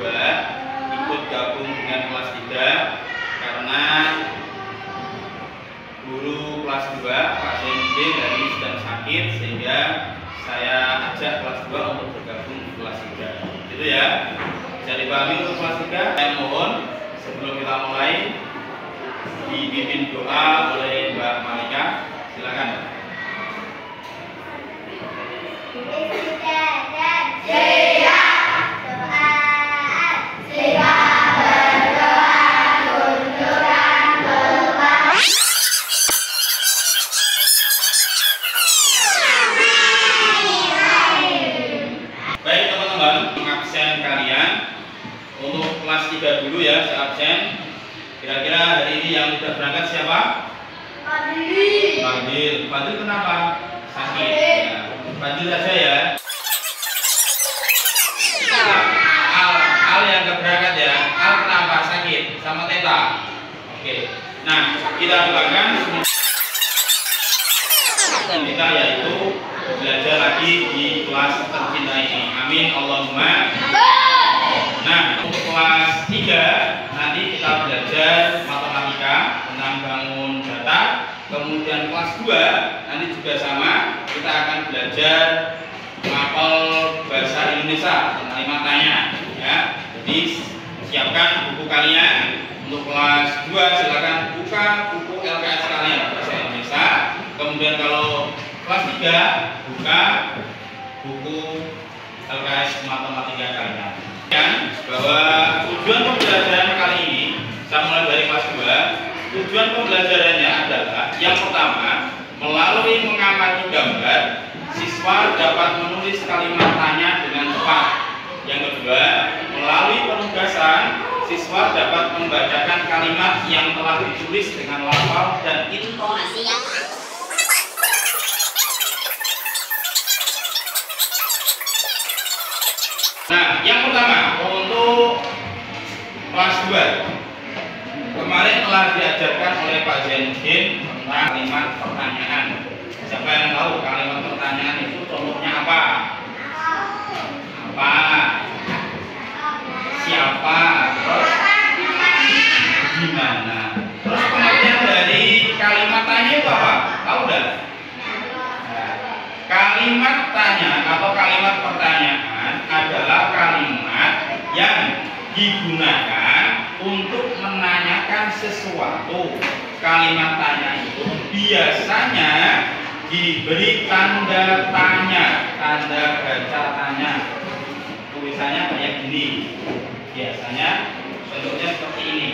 2 ikut gabung dengan kelas 3 karena guru kelas 2 Pak Zainuddin hari ini sedang sakit, sehingga saya ajak kelas 2 untuk bergabung di kelas 3. Gitu ya. Bisa dipahami untuk kelas 3. Saya mohon sebelum kita mulai dipimpin doa oleh Mbak Malika. Silakan. Baik teman-teman, absen kalian untuk kelas 3 dulu ya, saya absen. Kira-kira hari ini yang sudah berangkat siapa? Fadil. Fadil kenapa? Sakit. Ya. Fadil saja ya. Al yang nggak berangkat ya. Al kenapa? Sakit sama Teta. Oke. Nah, kita doakan kita yaitu belajar lagi di kelas tercinta ini. Amin Allahumma. Nah, untuk kelas 3 nanti kita belajar matematika tentang bangun data. Kemudian kelas 2 nanti juga sama, kita akan belajar mapel bahasa Indonesia tentang kalimat tanya ya. Jadi siapkan buku kalian. Untuk kelas 2 silakan buka buku LKS kalian bahasa Indonesia. Kemudian kalau kelas 3 buka buku LKS matematika kalian. Bahwa tujuan pembelajaran kali ini, saya mulai dari kelas 2. Tujuan pembelajarannya adalah yang pertama, melalui mengamati gambar, siswa dapat menulis kalimat tanya dengan tepat. Yang kedua, melalui penugasan, siswa dapat membacakan kalimat yang telah ditulis dengan lafal dan intonasi yang pas. Nah, yang pertama untuk kelas 2 kemarin telah diajarkan oleh Pak Zainuddin tentang kalimat pertanyaan. Siapa yang tahu kalimat pertanyaan itu contohnya apa? Apa? Siapa? Terus gimana? Terus pengertian dari kalimat tanya itu apa? Tahu enggak? Nah, kalimat tanya atau kalimat pertanyaan adalah kalimat yang digunakan untuk menanyakan sesuatu. Kalimat tanya itu biasanya diberi tanda tanya, tanda baca tanya. Tulisannya kayak gini. Biasanya bentuknya seperti ini.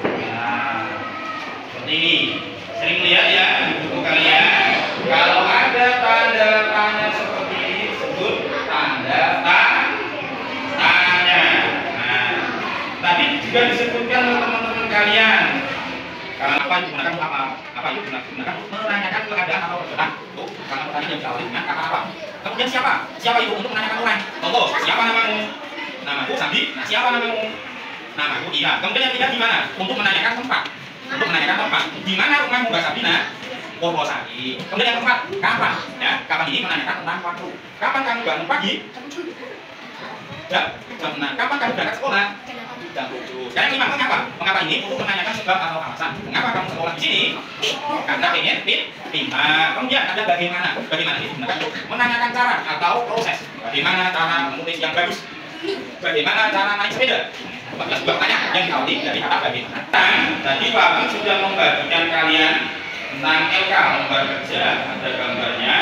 Nah, seperti ini. Sering lihat ya di buku kalian. Kalau ada tanda tanya seperti ini disebut tanda tanya. Nah, tadi juga disebutkan oleh teman-teman kalian. Kalau apa digunakan apa? Apa itu digunakan menanyakan keadaan atau perbedaan. Tuh, karena pertanyaan yang jauh dengan kata apa? Kemudian siapa? Siapa itu untuk menanyakan orang? Contoh, siapa namamu? Namaku Sandi. Nah, siapa namamu? Namaku Ira. Kemudian yang ketiga gimana? Untuk menanyakan tempat. Untuk menanyakan tempat. Di mana rumahmu Mbak Sabina? Purwosari. Kemudian yang keempat, kapan? Ya, kapan ini menanyakan tentang waktu. Kapan kamu bangun pagi? Jam 6. Kapan kamu berangkat sekolah? Jam 7. Sekarang yang kelima, mengapa? Mengapa ini untuk menanyakan sebab atau alasan? Mengapa kamu sekolah di sini? Karena pengen pintar. Kemudian ada bagaimana? Bagaimana ini digunakan untuk menanyakan cara atau proses. Bagaimana cara menulis yang bagus? Bagaimana cara naik sepeda? Sebuah pertanyaan yang diawali dari kata bagaimana. Tadi Pak Bang sudah membagikan kalian tentang LK lembar kerja, ada gambarnya,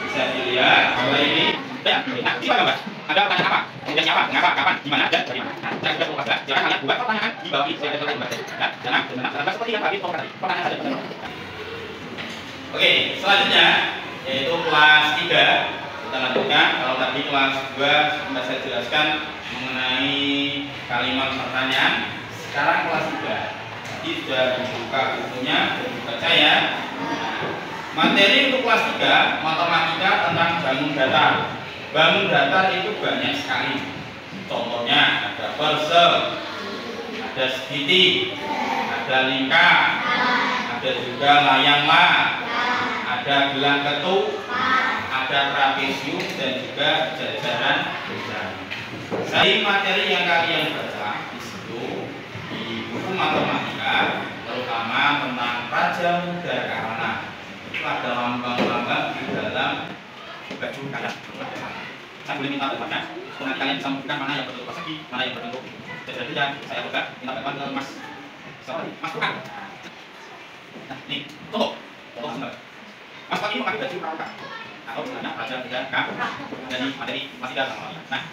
bisa dilihat bahwa ini ya, siapa gambar? Ada pertanyaan apa? Kemudian siapa? Mengapa? Kapan? Di mana? Dan bagaimana? Nah, saya sudah membuat. Jangan kalian buat pertanyaan di bawah ini. Saya sudah membuat. Ya, jangan seperti yang tadi tadi. Pertanyaan saja. Oke, selanjutnya yaitu kelas 3. Kita lanjutkan. Kalau tadi kelas 2 sudah saya jelaskan mengenai kalimat pertanyaan. Sekarang kelas 3. Jadi sudah dibuka bukunya, sudah dibaca ya. Materi untuk kelas 3 matematika tentang bangun data. Bangun data itu banyak sekali. Contohnya ada Persel, ada segiti, ada lingkar, ada juga layang la, ada gelang ketuk, ada trapesium dan juga jajaran jajaran. Dari materi yang kalian baca di situ di buku matematika, terutama tentang Raja Muda Karna, itu ada lambang-lambang di dalam baju kalian. Saya boleh minta bantuannya, nanti kalian bisa menunjukkan mana yang berbentuk persegi, mana yang berbentuk jajaran. Saya buka, minta bantuan ke Mas. Mas Tuhan. Nah, nih, tunggu sebentar. Mas Tuhan ini memakai baju pramuka atau sebenarnya Raja Muda Karna dari materi matematika sama. Nah,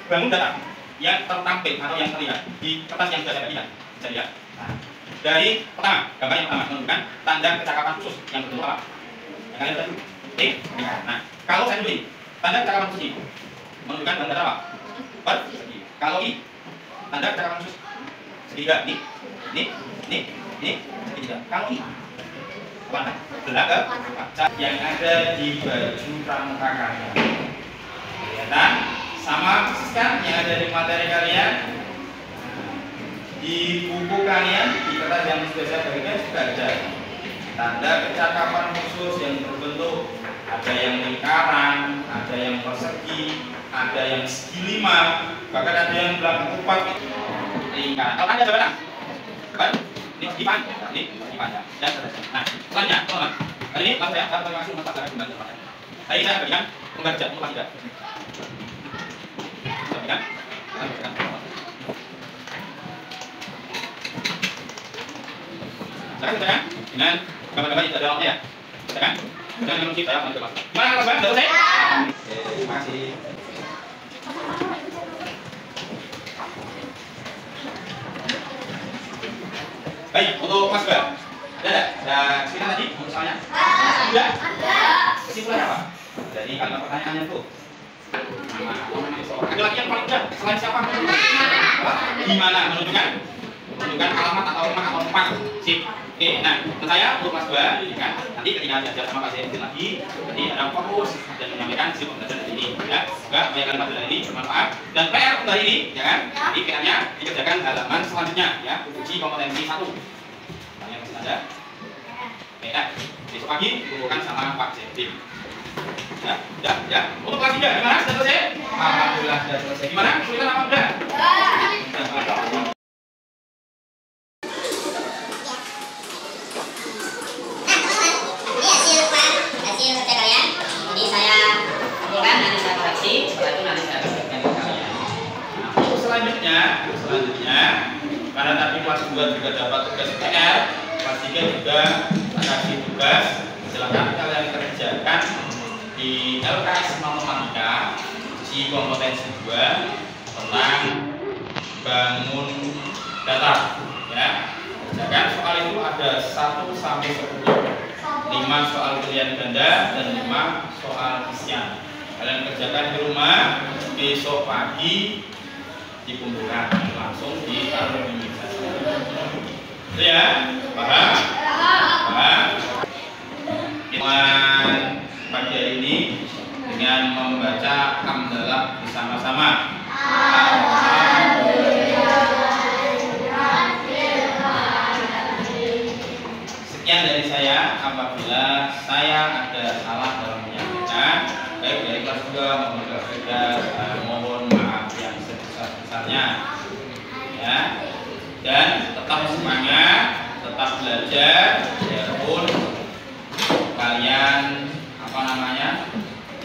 bangun data yang tertampil atau yang terlihat di kertas yang sudah saya bagikan, bisa dilihat. Nah, dari pertama, gambar yang pertama menunjukkan tanda kecakapan khusus yang berbentuk apa? Yang kalian lihat dulu. Nah, kalau saya dulu ini, tanda kecakapan khusus ini menunjukkan tanda apa? Persegi. Kalau ini, tanda kecakapan khusus segitiga. Ini segitiga. Kalau ini apa? Belakang yang ada di baju pramuka kalian. Kelihatan? Sama persis kan yang ada di materi kalian, di buku kalian, di kertas yang sudah saya bagikan juga ada tanda kecakapan khusus yang berbentuk, ada yang lingkaran, ada yang persegi, ada yang segi 5, bahkan ada yang belakang kupat lingkaran. Kalau ada coba kan? Ini panjang dan seterusnya. Nah, selanjutnya teman-teman, hari ini langsung saya akan langsung mempelajari kembali materi. Tadi saya bagikan pembagian lupa tidak. Sekarang kita dengan gambar-gambar yang ada dalamnya ya. Kita kan? Jangan mengunci saya akan coba. Gimana kalau Bang? Sudah selesai? Oke, terima kasih. Baik, untuk Mas Bang. Ada kesimpulan tadi misalnya? Sudah? Kesimpulannya apa? Dari kalimat pertanyaannya tuh. Ada lagi yang paling mudah selain siapa? Gimana menunjukkan alamat atau rumah atau tempat. Sip. Oke, nah saya untuk Mas Ba, kan nanti ketika diajar sama Pak Zainuddin lagi, jadi ada fokus dan menyampaikan hasil pembelajaran dari ini. Ya, semoga banyak kalimat dari ini bermanfaat. Dan PR untuk hari ini, ya kan? Jadi PR-nya dikerjakan halaman selanjutnya, ya. Uji kompetensi 1. Tanya masih ada? Oke, nah besok pagi dikumpulkan sama Pak Zainuddin. Ya. Untuk kelas 3 gimana? Sudah selesai? Alhamdulillah sudah selesai. Gimana? Kesulitan apa udah? Hasil kerja kalian. Jadi saya kumpulkan, nanti saya koreksi. Setelah itu nanti saya bagikan ke kalian. Nah, untuk selanjutnya, karena tadi kelas 2 juga dapat tugas PR, kelas 3 juga kasih tugas. Silakan kalian kerjakan di LKS Matematika uji kompetensi 2 tentang bangun data, ya. Kerjakan soal itu ada 1 sampai 10, 5 soal pilihan ganda dan 5 soal isian. Kalian kerjakan di rumah, besok pagi dikumpulkan langsung ditaruh di meja. Itu ya, paham? Pagi hari ini dengan membaca hamdalah bersama-sama. Sekian dari saya. Apabila saya ada salah dalam menyampaikan, baik dari kelas 2 maupun kelas 3, mohon maaf yang sebesar-besarnya. Ya, dan tetap semangat, tetap belajar, biarpun kalian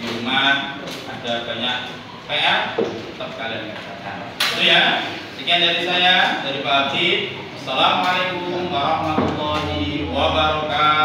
di rumah ada banyak PR, tetap kalian kerjakan. Itu ya. Sekian dari saya, dari Pak Abdi. Assalamualaikum warahmatullahi wabarakatuh.